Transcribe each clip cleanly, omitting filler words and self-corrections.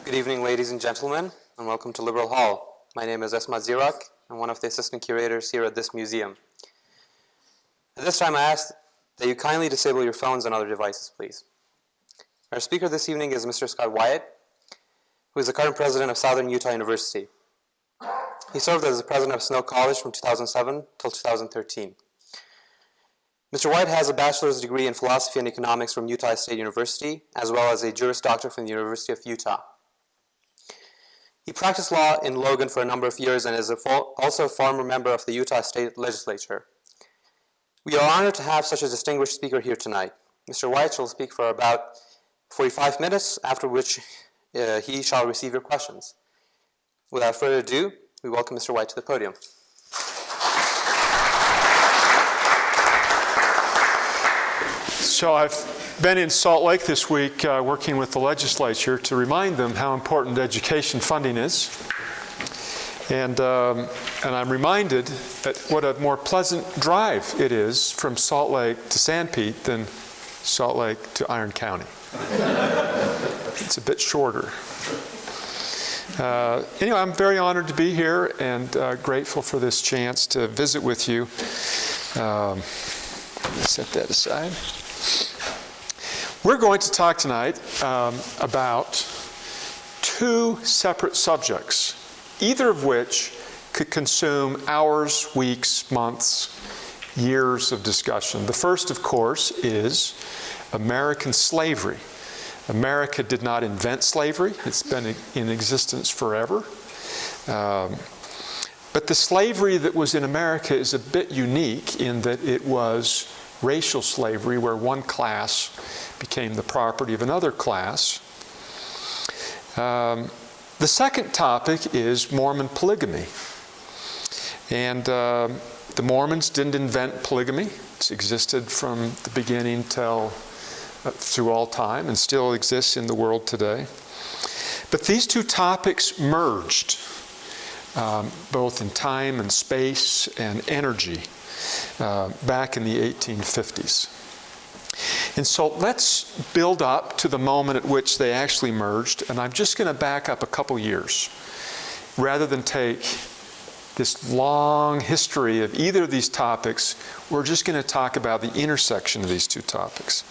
Good evening, ladies and gentlemen, and welcome to Liberal Hall. My name is Esmat Zirak. I'm one of the assistant curators here at this museum. At this time, I ask that you kindly disable your phones and other devices, please. Our speaker this evening is Mr. Scott Wyatt, who is the current president of Southern Utah University. He served as the president of Snow College from 2007 till 2013. Mr. Wyatt has a bachelor's degree in philosophy and economics from Utah State University, as well as a Juris Doctor from the University of Utah. He practiced law in Logan for a number of years and is also a former member of the Utah State Legislature. We are honored to have such a distinguished speaker here tonight. Mr. Wyatt shall speak for about 45 minutes, after which he shall receive your questions. Without further ado, we welcome Mr. Wyatt to the podium. So I've been in Salt Lake this week working with the legislature to remind them how important education funding is. And I'm reminded that what a more pleasant drive it is from Salt Lake to Sanpete than Salt Lake to Iron County. It's a bit shorter. Anyway, I'm very honored to be here and grateful for this chance to visit with you. Set that aside. We're going to talk tonight about two separate subjects, either of which could consume hours, weeks, months, years of discussion. The first, of course, is American slavery. America did not invent slavery. It's been in existence forever. But the slavery that was in America is a bit unique in that it was racial slavery, where one class became the property of another class. The second topic is Mormon polygamy. And the Mormons didn't invent polygamy. It's existed from the beginning till through all time and still exists in the world today. But these two topics merged, both in time and space and energy, back in the 1850s. And so let's build up to the moment at which they actually merged, and I'm just going to back up a couple years. Rather than take this long history of either of these topics, we're just going to talk about the intersection of these two topics.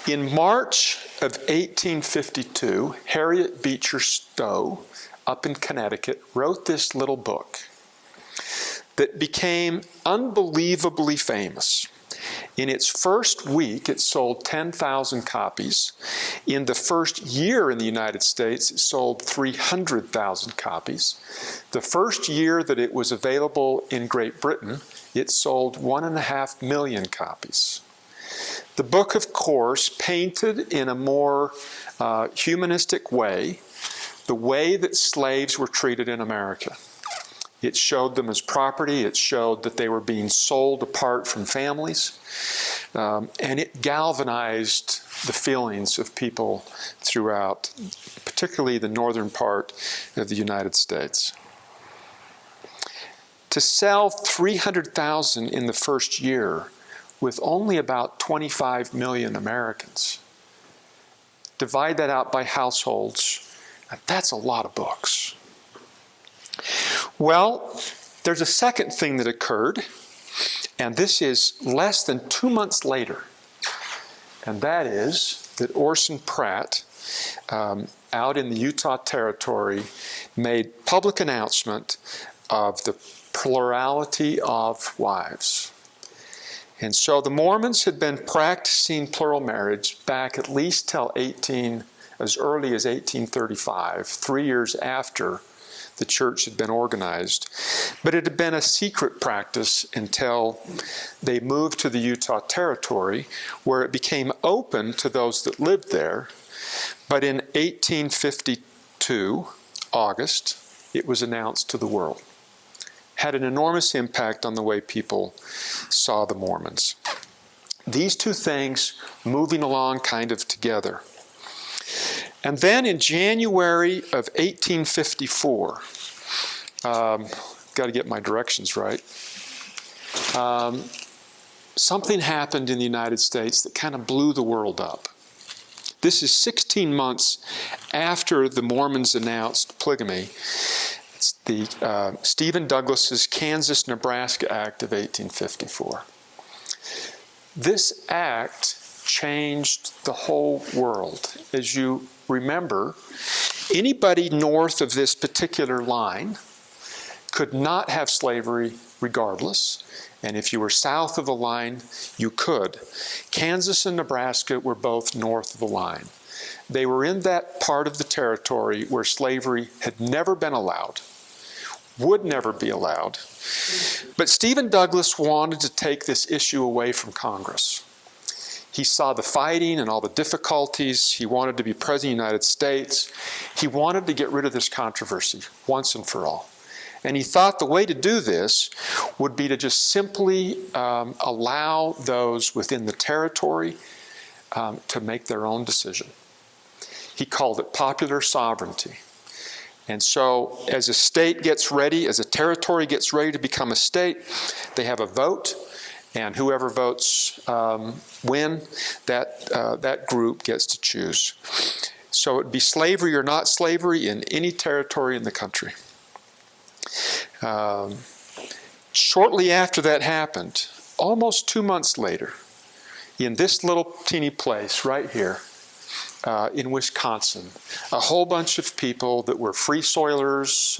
In March of 1852, Harriet Beecher Stowe, up in Connecticut, wrote this little book that became unbelievably famous. In its first week, it sold 10,000 copies. In the first year in the United States, it sold 300,000 copies. The first year that it was available in Great Britain, it sold 1.5 million copies. The book, of course, painted in a more humanistic way the way that slaves were treated in America. It showed them as property. It showed that they were being sold apart from families. And it galvanized the feelings of people throughout, particularly the northern part of the United States. To sell 300,000 in the first year with only about 25 million Americans, divide that out by households, that's a lot of books. Well, there's a second thing that occurred, and this is less than 2 months later, and that is that Orson Pratt, out in the Utah Territory, made public announcement of the plurality of wives. And so the Mormons had been practicing plural marriage back at least till as early as 1835, 3 years after the church had been organized. But it had been a secret practice until they moved to the Utah Territory, where it became open to those that lived there. But in 1852, August, it was announced to the world. Had an enormous impact on the way people saw the Mormons. These two things moving along kind of together. And then in January of 1854, got to get my directions right, something happened in the United States that kind of blew the world up. This is 16 months after the Mormons announced polygamy. It's the Stephen Douglas's Kansas-Nebraska Act of 1854. This act changed the whole world. As you remember, anybody north of this particular line could not have slavery regardless, and if you were south of the line, you could. Kansas and Nebraska were both north of the line. They were in that part of the territory where slavery had never been allowed, would never be allowed. But Stephen Douglas wanted to take this issue away from Congress. He saw the fighting and all the difficulties. He wanted to be president of the United States. He wanted to get rid of this controversy once and for all. And he thought the way to do this would be to just simply allow those within the territory to make their own decision. He called it popular sovereignty. And so as a state gets ready, as a territory gets ready to become a state, they have a vote, and whoever votes win, that group gets to choose. So it'd be slavery or not slavery in any territory in the country. Shortly after that happened, almost 2 months later, in this little teeny place right here, in Wisconsin, a whole bunch of people that were free soilers,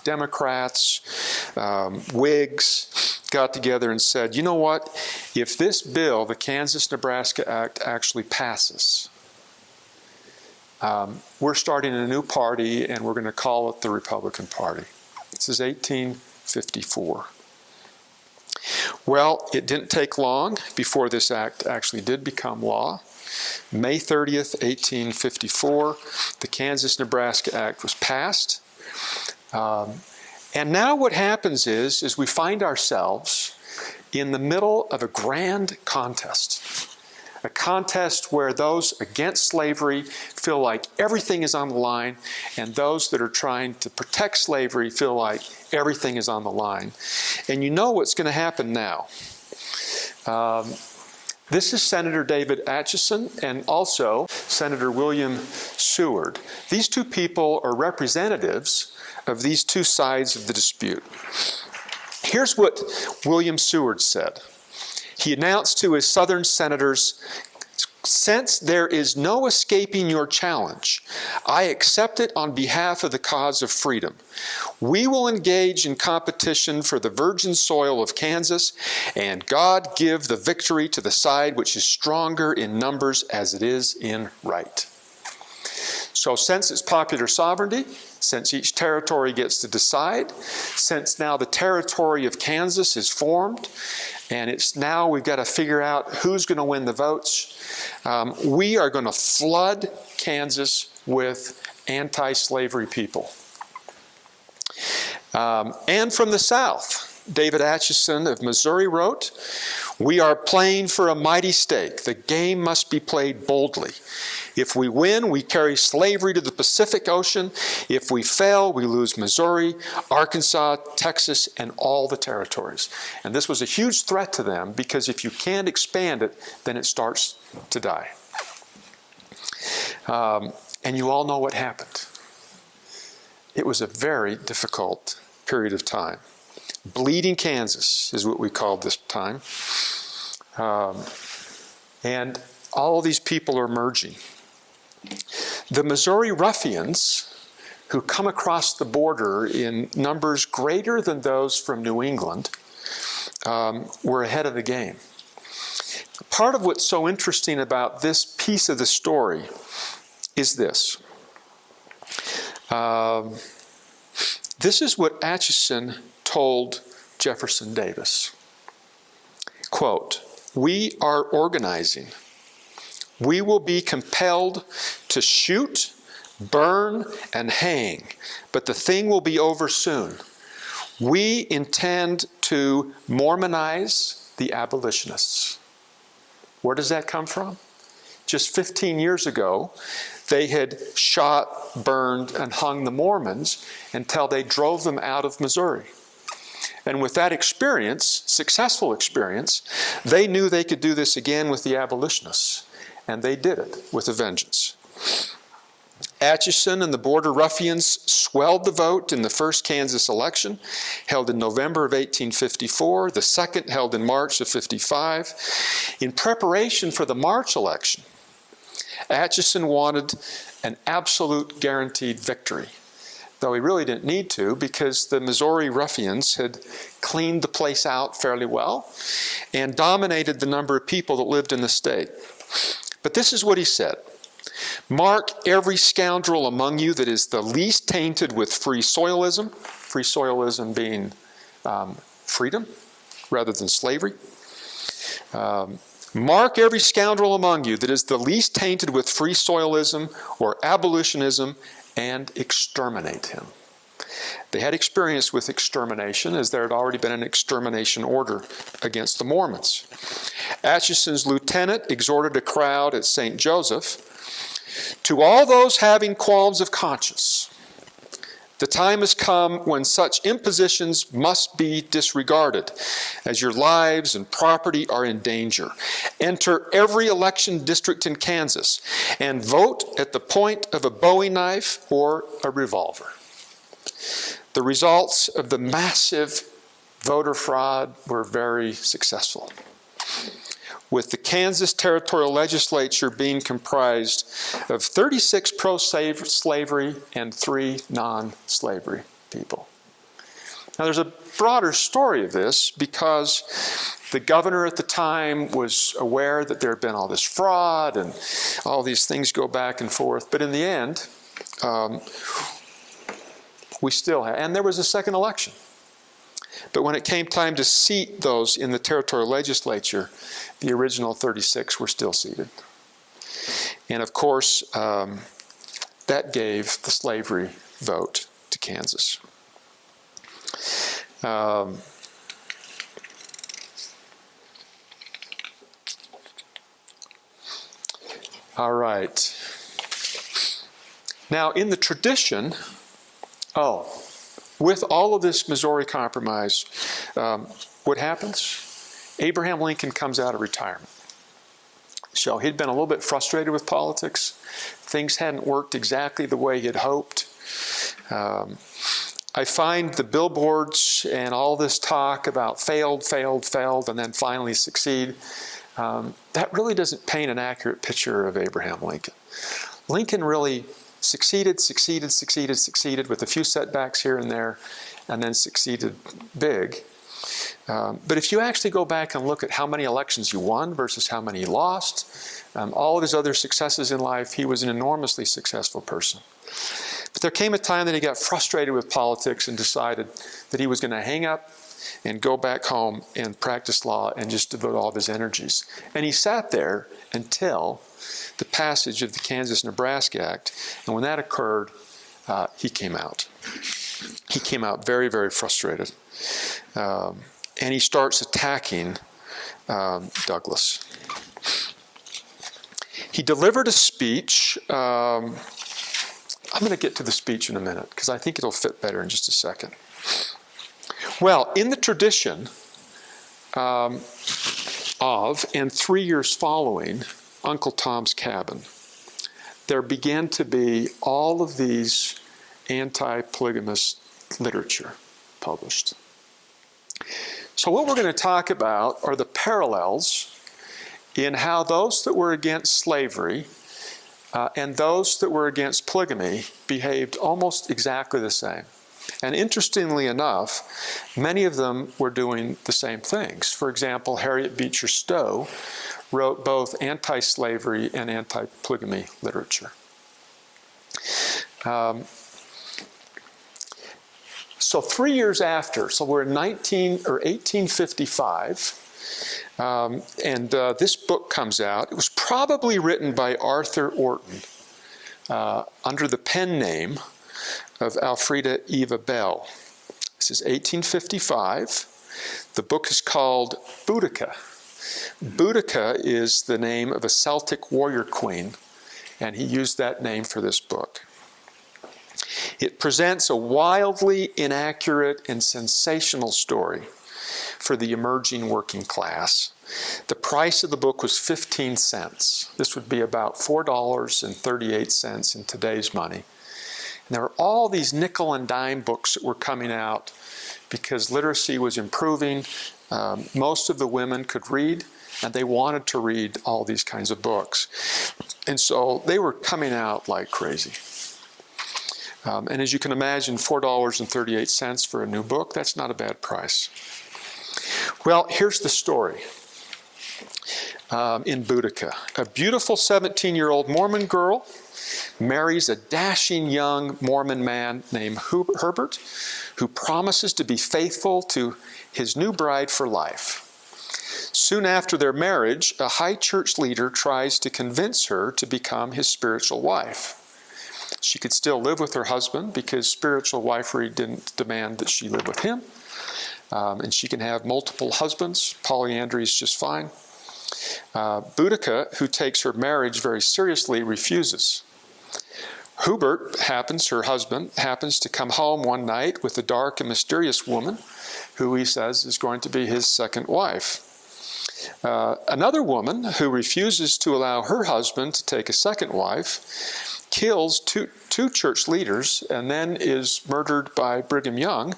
Democrats, Whigs, got together and said, you know what, if this bill, the Kansas-Nebraska Act, actually passes, we're starting a new party and we're going to call it the Republican Party. This is 1854. Well, it didn't take long before this act actually did become law. May 30th, 1854, the Kansas-Nebraska Act was passed. And now what happens is we find ourselves in the middle of a grand contest. A contest where those against slavery feel like everything is on the line, and those that are trying to protect slavery feel like everything is on the line. And you know what's going to happen now. This is Senator David Atchison and also Senator William Seward. These two people are representatives of these two sides of the dispute. Here's what William Seward said. He announced to his Southern senators, "Since there is no escaping your challenge, I accept it on behalf of the cause of freedom. We will engage in competition for the virgin soil of Kansas, and God give the victory to the side which is stronger in numbers as it is in right." So since it's popular sovereignty, since each territory gets to decide, since now the territory of Kansas is formed, and it's now we've got to figure out who's going to win the votes, we are going to flood Kansas with anti-slavery people. And from the South, David Atchison of Missouri wrote, "We are playing for a mighty stake. The game must be played boldly. If we win, we carry slavery to the Pacific Ocean. If we fail, we lose Missouri, Arkansas, Texas, and all the territories." And this was a huge threat to them, because if you can't expand it, then it starts to die. And you all know what happened. It was a very difficult period of time. Bleeding Kansas is what we called this time. And all these people are merging. The Missouri ruffians, who come across the border in numbers greater than those from New England, were ahead of the game. Part of what's so interesting about this piece of the story is this. This is what Atchison told Jefferson Davis. Quote, "We are organizing. We will be compelled to shoot, burn, and hang, but the thing will be over soon. We intend to Mormonize the abolitionists." Where does that come from? Just 15 years ago, they had shot, burned, and hung the Mormons until they drove them out of Missouri. And with that experience, successful experience, they knew they could do this again with the abolitionists. and they did it with a vengeance. Atchison and the Border Ruffians swelled the vote in the first Kansas election, held in November of 1854, the second held in March of 55. In preparation for the March election, Atchison wanted an absolute guaranteed victory, though he really didn't need to because the Missouri Ruffians had cleaned the place out fairly well and dominated the number of people that lived in the state. But this is what he said: "Mark every scoundrel among you that is the least tainted with free soilism being freedom rather than slavery. Mark every scoundrel among you that is the least tainted with free soilism or abolitionism and exterminate him." They had experience with extermination, as there had already been an extermination order against the Mormons. Atchison's lieutenant exhorted a crowd at St. Joseph, "To all those having qualms of conscience, the time has come when such impositions must be disregarded, as your lives and property are in danger. Enter every election district in Kansas and vote at the point of a bowie knife or a revolver." The results of the massive voter fraud were very successful, with the Kansas Territorial Legislature being comprised of 36 pro-slavery and 3 non-slavery people. Now, there's a broader story of this because the governor at the time was aware that there had been all this fraud and all these things go back and forth. But in the end, we still had, and there was a second election. But when it came time to seat those in the territorial legislature, the original 36 were still seated. And of course, that gave the slavery vote to Kansas. All right. Now, in the tradition, with all of this Missouri Compromise, what happens? Abraham Lincoln comes out of retirement. So he'd been a little bit frustrated with politics. Things hadn't worked exactly the way he'd hoped. I find the billboards and all this talk about failed, and then finally succeed, that really doesn't paint an accurate picture of Abraham Lincoln. Lincoln really succeeded with a few setbacks here and there, and then succeeded big. But if you actually go back and look at how many elections he won versus how many he lost, all of his other successes in life, he was an enormously successful person. But there came a time that he got frustrated with politics and decided that he was going to hang up and go back home and practice law and just devote all of his energies. And he sat there until the passage of the Kansas-Nebraska Act. And when that occurred, he came out. He came out very, very frustrated. And he starts attacking Douglas. He delivered a speech. I'm going to get to the speech in a minute because I think it'll fit better in just a second. Well, in the tradition of and 3 years following Uncle Tom's Cabin, there began to be all of these anti-polygamous literature published. So what we're going to talk about are the parallels in how those that were against slavery and those that were against polygamy behaved almost exactly the same. And interestingly enough, many of them were doing the same things. For example, Harriet Beecher Stowe wrote both anti-slavery and anti-polygamy literature. So 3 years after, so we're in 1855, and this book comes out. It was probably written by Arthur Orton under the pen name of Alfreda Eva Bell. This is 1855. The book is called Boudica. Boudica is the name of a Celtic warrior queen, and he used that name for this book. It presents a wildly inaccurate and sensational story for the emerging working class. The price of the book was 15 cents. This would be about $4.38 in today's money. And there were all these nickel and dime books that were coming out because literacy was improving. Most of the women could read, and they wanted to read all these kinds of books. And so they were coming out like crazy. And as you can imagine, $4.38 for a new book, that's not a bad price. Well, here's the story in Boudica. A beautiful 17-year-old Mormon girl marries a dashing young Mormon man named Herbert, who promises to be faithful to his new bride for life. Soon after their marriage, a high church leader tries to convince her to become his spiritual wife. She could still live with her husband because spiritual wifery didn't demand that she live with him. And she can have multiple husbands. Polyandry is just fine. Boudica, who takes her marriage very seriously, refuses. Hubert her husband, happens to come home one night with a dark and mysterious woman who he says is going to be his second wife. Another woman who refuses to allow her husband to take a second wife kills two church leaders and then is murdered by Brigham Young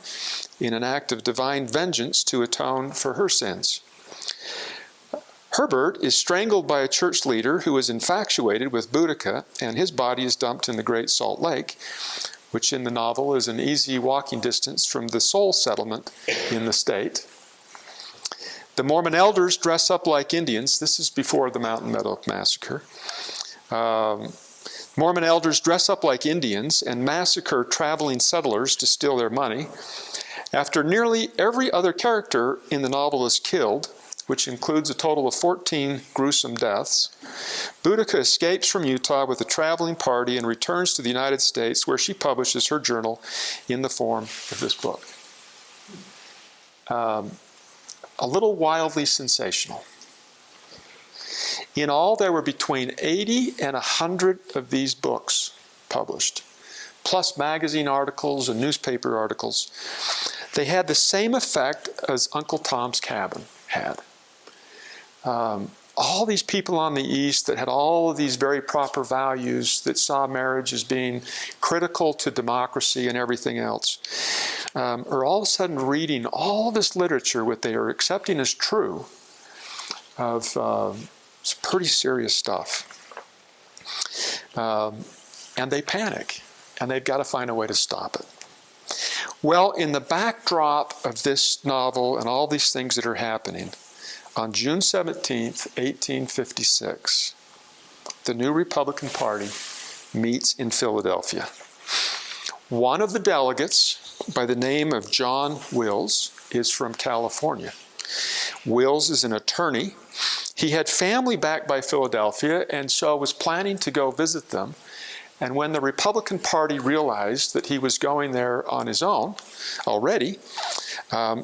in an act of divine vengeance to atone for her sins. Herbert is strangled by a church leader who is infatuated with Boudica, and his body is dumped in the Great Salt Lake, which in the novel is an easy walking distance from the Soul settlement in the state. The Mormon elders dress up like Indians. This is before the Mountain Meadow Massacre. Mormon elders dress up like Indians and massacre traveling settlers to steal their money. After nearly every other character in the novel is killed, which includes a total of 14 gruesome deaths, Boudica escapes from Utah with a traveling party and returns to the United States, where she publishes her journal in the form of this book. A little wildly sensational. In all, there were between 80 and 100 of these books published, plus magazine articles and newspaper articles. They had the same effect as Uncle Tom's Cabin had. All these people on the East that had all of these very proper values, that saw marriage as being critical to democracy and everything else, are all of a sudden reading all this literature, what they are accepting as true, of some pretty serious stuff. And they panic, and they've got to find a way to stop it. Well, in the backdrop of this novel and all these things that are happening, on June 17th, 1856, the new Republican Party meets in Philadelphia. One of the delegates, by the name of John Wills, is from California. Wills is an attorney. He had family back by Philadelphia and so was planning to go visit them. And when the Republican Party realized that he was going there on his own already,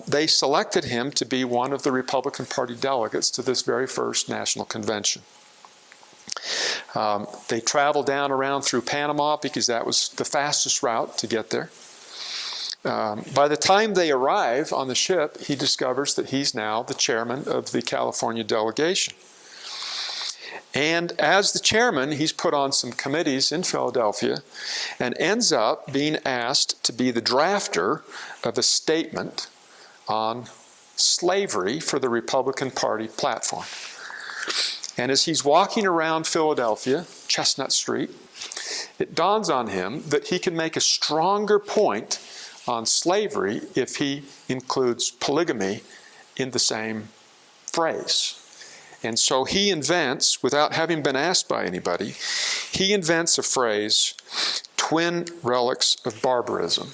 they selected him to be one of the Republican Party delegates to this very first national convention. They travel down around through Panama because that was the fastest route to get there. By the time they arrive on the ship, he discovers that he's now the chairman of the California delegation. And as the chairman, he's put on some committees in Philadelphia and ends up being asked to be the drafter of a statement on slavery for the Republican Party platform. And as he's walking around Philadelphia, Chestnut Street, it dawns on him that he can make a stronger point on slavery if he includes polygamy in the same phrase. And so he invents, without having been asked by anybody, he invents a phrase, twin relics of barbarism.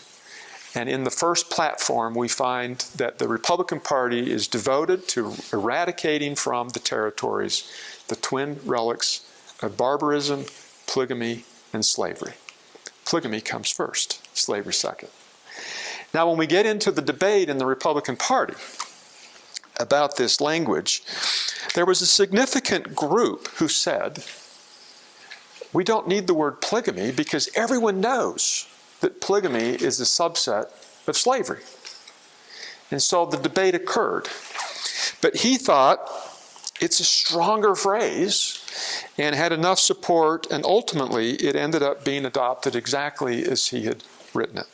And in the first platform, we find that the Republican Party is devoted to eradicating from the territories the twin relics of barbarism, polygamy, and slavery. Polygamy comes first, slavery second. Now, when we get into the debate in the Republican Party about this language, there was a significant group who said, we don't need the word polygamy because everyone knows that polygamy is a subset of slavery. And so the debate occurred. But he thought it's a stronger phrase and had enough support, and ultimately it ended up being adopted exactly as he had written it.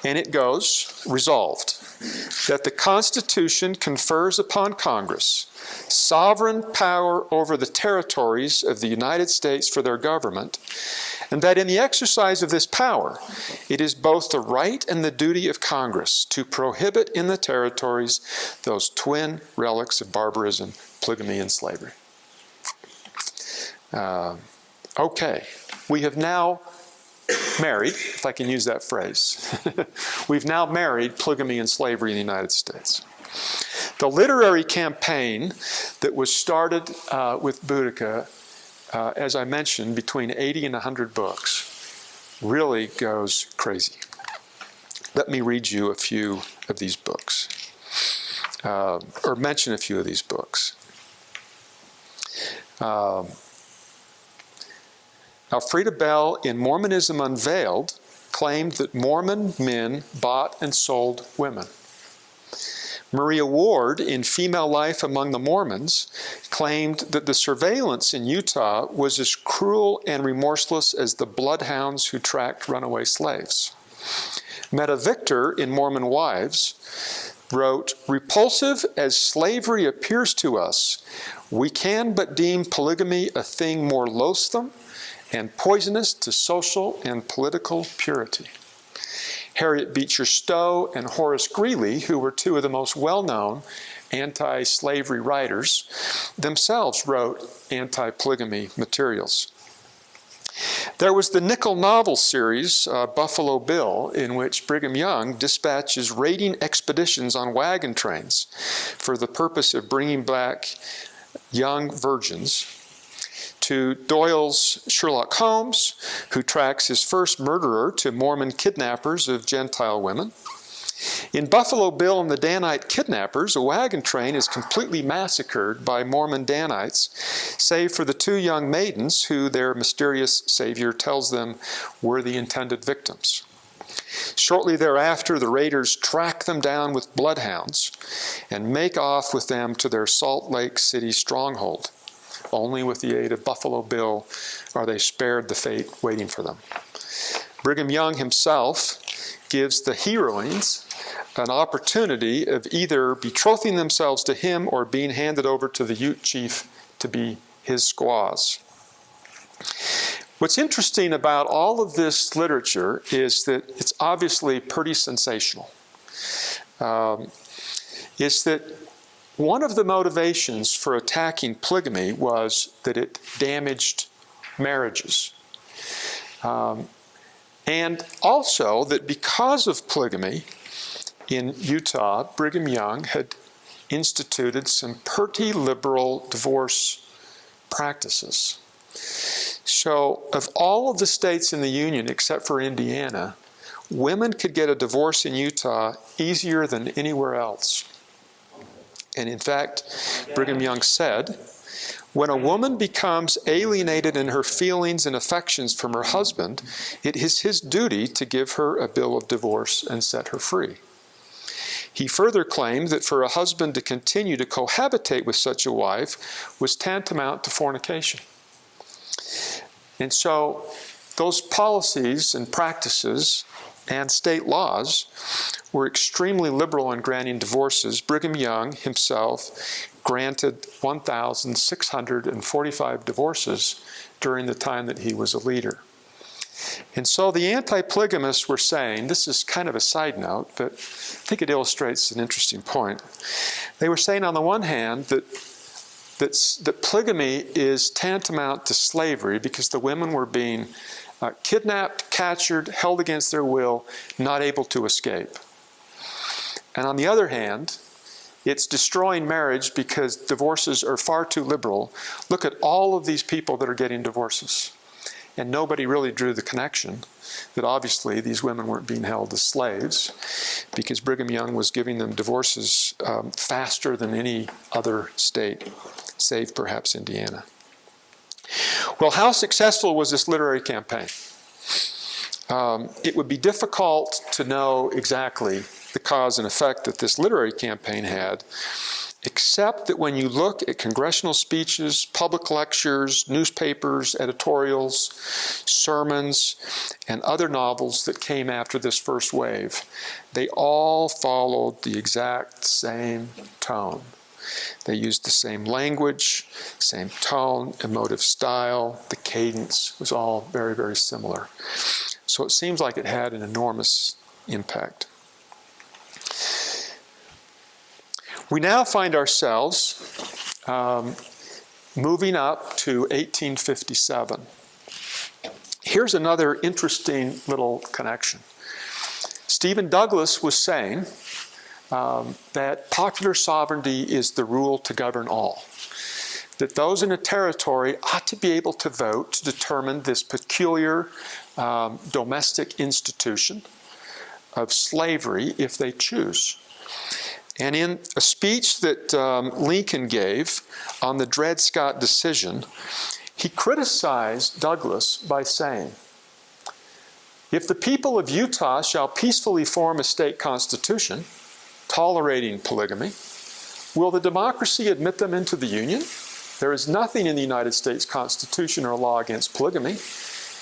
And it goes, resolved, that the Constitution confers upon Congress sovereign power over the territories of the United States for their government, and that in the exercise of this power, it is both the right and the duty of Congress to prohibit in the territories those twin relics of barbarism, polygamy, and slavery. Okay, we have now married, if I can use that phrase, we've now married polygamy and slavery in the United States. The literary campaign that was started with Boudica, as I mentioned, between 80 and 100 books, really goes crazy. Let me read you a few of these books, or mention a few of these books. Elfrida Bell in Mormonism Unveiled claimed that Mormon men bought and sold women. Maria Ward in Female Life Among the Mormons claimed that the surveillance in Utah was as cruel and remorseless as the bloodhounds who tracked runaway slaves. Meta Victor in Mormon Wives wrote, "Repulsive as slavery appears to us, we can but deem polygamy a thing more loathsome and poisonous to social and political purity." Harriet Beecher Stowe and Horace Greeley, who were two of the most well-known anti-slavery writers, themselves wrote anti-polygamy materials. There was the Nickel novel series, Buffalo Bill, in which Brigham Young dispatches raiding expeditions on wagon trains for the purpose of bringing back young virgins, to Doyle's Sherlock Holmes, who tracks his first murderer to Mormon kidnappers of Gentile women. In Buffalo Bill and the Danite Kidnappers, a wagon train is completely massacred by Mormon Danites, save for the two young maidens who their mysterious savior tells them were the intended victims. Shortly thereafter, the raiders track them down with bloodhounds and make off with them to their Salt Lake City stronghold. Only with the aid of Buffalo Bill are they spared the fate waiting for them. Brigham Young himself gives the heroines an opportunity of either betrothing themselves to him or being handed over to the Ute chief to be his squaws. What's interesting about all of this literature is that it's obviously pretty sensational. Is that one of the motivations for attacking polygamy was that it damaged marriages. And also that because of polygamy in Utah, Brigham Young had instituted some pretty liberal divorce practices. So of all of the states in the Union, except for Indiana, women could get a divorce in Utah easier than anywhere else. And in fact, Brigham Young said, "When a woman becomes alienated in her feelings and affections from her husband, it is his duty to give her a bill of divorce and set her free." He further claimed that for a husband to continue to cohabitate with such a wife was tantamount to fornication. And so those policies and practices and state laws were extremely liberal in granting divorces. Brigham Young himself granted 1,645 divorces during the time that he was a leader. And so the anti-polygamists were saying, this is kind of a side note, but I think it illustrates an interesting point. They were saying on the one hand that polygamy is tantamount to slavery because the women were being kidnapped, captured, held against their will, not able to escape. And on the other hand, it's destroying marriage because divorces are far too liberal. Look at all of these people that are getting divorces. And nobody really drew the connection that obviously these women weren't being held as slaves because Brigham Young was giving them divorces faster than any other state, save perhaps Indiana. Well, how successful was this literary campaign? It would be difficult to know exactly the cause and effect that this literary campaign had, except that when you look at congressional speeches, public lectures, newspapers, editorials, sermons, and other novels that came after this first wave, they all followed the exact same tone. They used the same language, same tone, emotive style. The cadence was all very, very similar. So it seems like it had an enormous impact. We now find ourselves moving up to 1857. Here's another interesting little connection. Stephen Douglas was saying that popular sovereignty is the rule to govern all. That those in a territory ought to be able to vote to determine this peculiar domestic institution of slavery if they choose. And in a speech that Lincoln gave on the Dred Scott decision, he criticized Douglas by saying, "If the people of Utah shall peacefully form a state constitution, tolerating polygamy, will the democracy admit them into the Union? There is nothing in the United States Constitution or law against polygamy.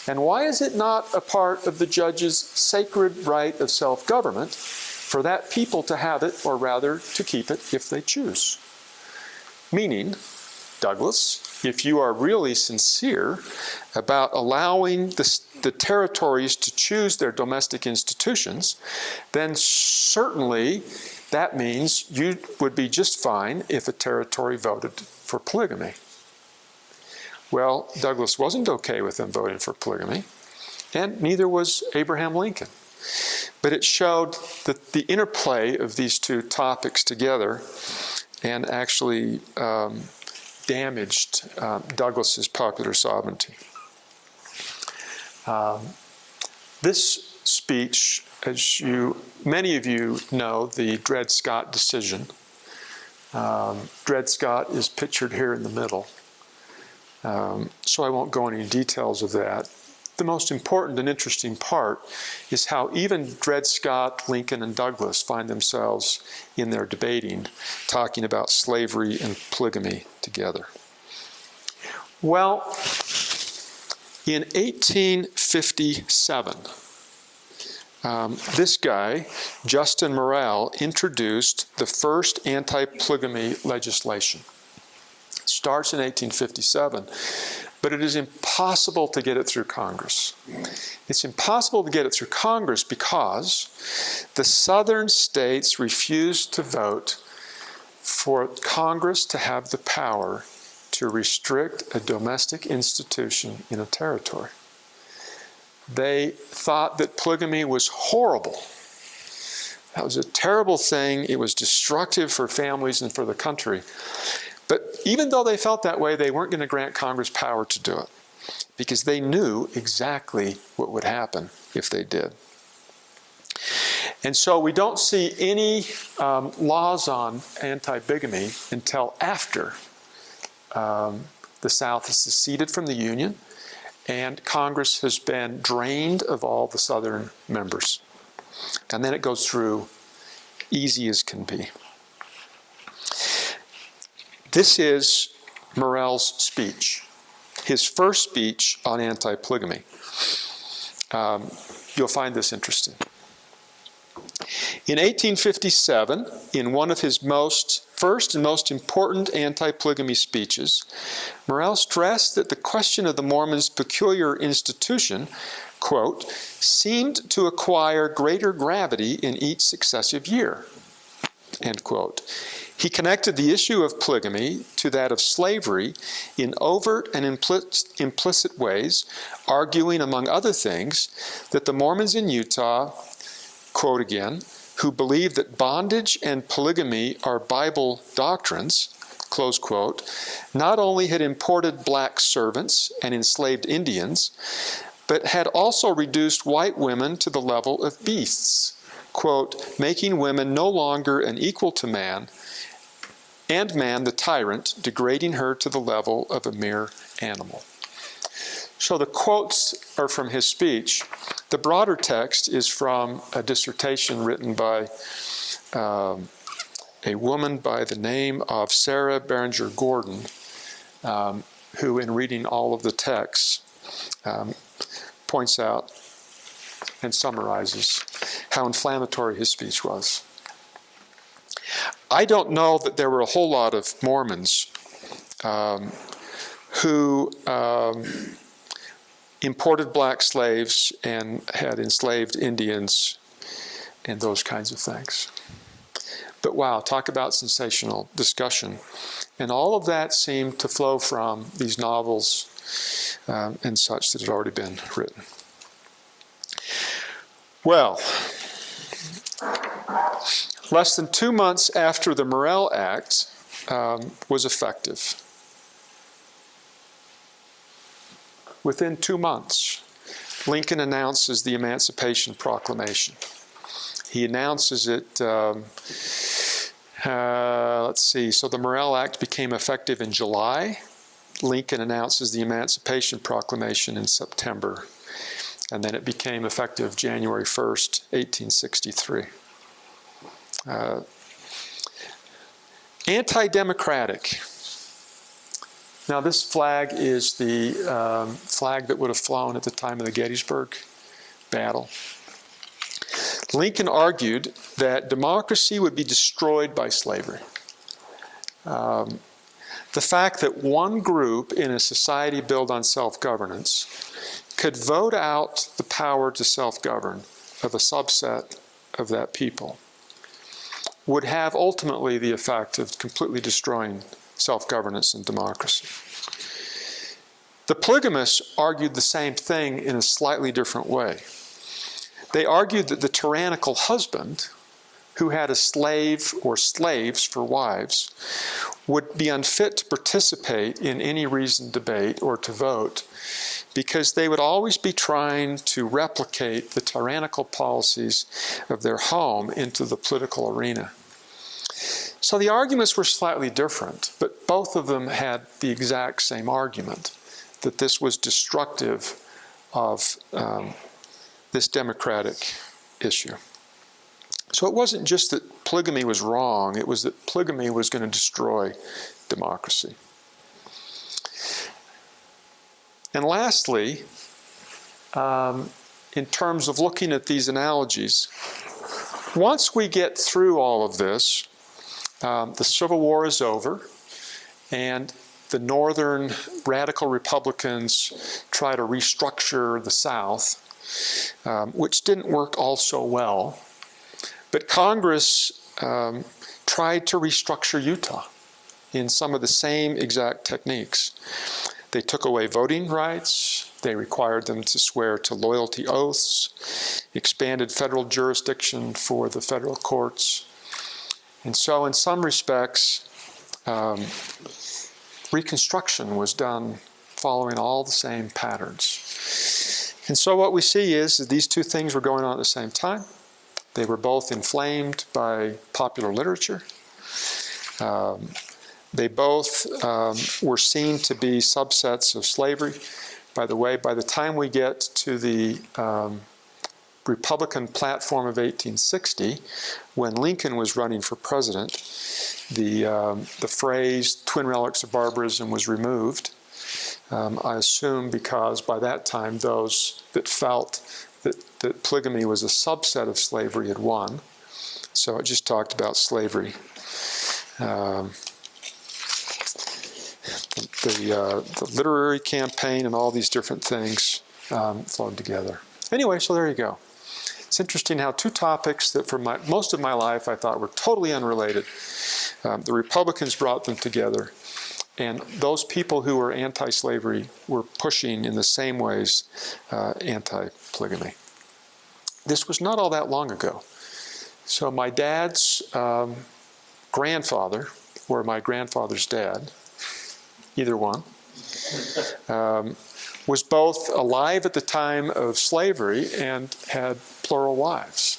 And why is it not a part of the judge's sacred right of self-government for that people to have it, or rather to keep it if they choose?" Meaning, Douglas, if you are really sincere about allowing the territories to choose their domestic institutions, then certainly that means you would be just fine if a territory voted for polygamy. Well, Douglas wasn't okay with them voting for polygamy, and neither was Abraham Lincoln. But it showed that the interplay of these two topics together and actually damaged Douglas's popular sovereignty. This speech, as many of you know, the Dred Scott decision. Dred Scott is pictured here in the middle. So I won't go into any details of that. The most important and interesting part is how even Dred Scott, Lincoln, and Douglas find themselves in their debating, talking about slavery and polygamy together. Well, in 1857, this guy, Justin Morrell, introduced the first anti-polygamy legislation. It starts in 1857. But it is impossible to get it through Congress. It's impossible to get it through Congress because the southern states refused to vote for Congress to have the power to restrict a domestic institution in a territory. They thought that polygamy was horrible. That was a terrible thing. It was destructive for families and for the country. But even though they felt that way, they weren't going to grant Congress power to do it because they knew exactly what would happen if they did. And so we don't see any laws on anti-bigamy until after the South has seceded from the Union and Congress has been drained of all the Southern members. And then it goes through easy as can be. This is Morrell's speech, his first speech on anti-polygamy. You'll find this interesting. In 1857, in one of his first and most important anti-polygamy speeches, Morrell stressed that the question of the Mormons' peculiar institution, quote, seemed to acquire greater gravity in each successive year, end quote. He connected the issue of polygamy to that of slavery in overt and implicit ways, arguing, among other things, that the Mormons in Utah, quote again, who believe that bondage and polygamy are Bible doctrines, close quote, not only had imported black servants and enslaved Indians, but had also reduced white women to the level of beasts, quote, making women no longer an equal to man, and man the tyrant, degrading her to the level of a mere animal. So the quotes are from his speech. The broader text is from a dissertation written by a woman by the name of Sarah Berenger Gordon, who, in reading all of the texts, points out and summarizes how inflammatory his speech was. I don't know that there were a whole lot of Mormons who imported black slaves and had enslaved Indians and those kinds of things. But wow, talk about sensational discussion. And all of that seemed to flow from these novels and such that had already been written. Well, less than 2 months after the Morrill Act was effective, within 2 months, Lincoln announces the Emancipation Proclamation. He announces it, let's see, so the Morrill Act became effective in July. Lincoln announces the Emancipation Proclamation in September, and then it became effective January 1st, 1863. Anti-democratic. Now, this flag is the flag that would have flown at the time of the Gettysburg battle. Lincoln argued that democracy would be destroyed by slavery. The fact that one group in a society built on self-governance could vote out the power to self-govern of a subset of that people would have ultimately the effect of completely destroying self-governance and democracy. The polygamists argued the same thing in a slightly different way. They argued that the tyrannical husband, who had a slave or slaves for wives, would be unfit to participate in any reasoned debate or to vote because they would always be trying to replicate the tyrannical policies of their home into the political arena. So the arguments were slightly different, but both of them had the exact same argument, that this was destructive of this democratic issue. So it wasn't just that polygamy was wrong, it was that polygamy was going to destroy democracy. And lastly, in terms of looking at these analogies, once we get through all of this, the Civil War is over, and the Northern radical Republicans try to restructure the South, which didn't work all so well. But Congress tried to restructure Utah in some of the same exact techniques. They took away voting rights, they required them to swear to loyalty oaths, expanded federal jurisdiction for the federal courts. And so in some respects, Reconstruction was done following all the same patterns. And so what we see is that these two things were going on at the same time. They were both inflamed by popular literature. They both were seen to be subsets of slavery. By the way, by the time we get to the Republican platform of 1860, when Lincoln was running for president, the phrase "twin relics of barbarism" was removed. I assume because by that time those that felt that polygamy was a subset of slavery had won. So it just talked about slavery. The literary campaign and all these different things flowed together. Anyway, so there you go. It's interesting how two topics that for most of my life I thought were totally unrelated, the Republicans brought them together. And those people who were anti-slavery were pushing in the same ways anti-polygamy. This was not all that long ago. So my dad's grandfather, or my grandfather's dad, either one, was both alive at the time of slavery and had plural wives.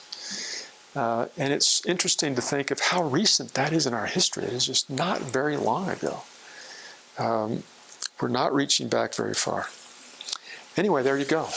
And it's interesting to think of how recent that is in our history. It is just not very long ago. We're not reaching back very far. Anyway, there you go.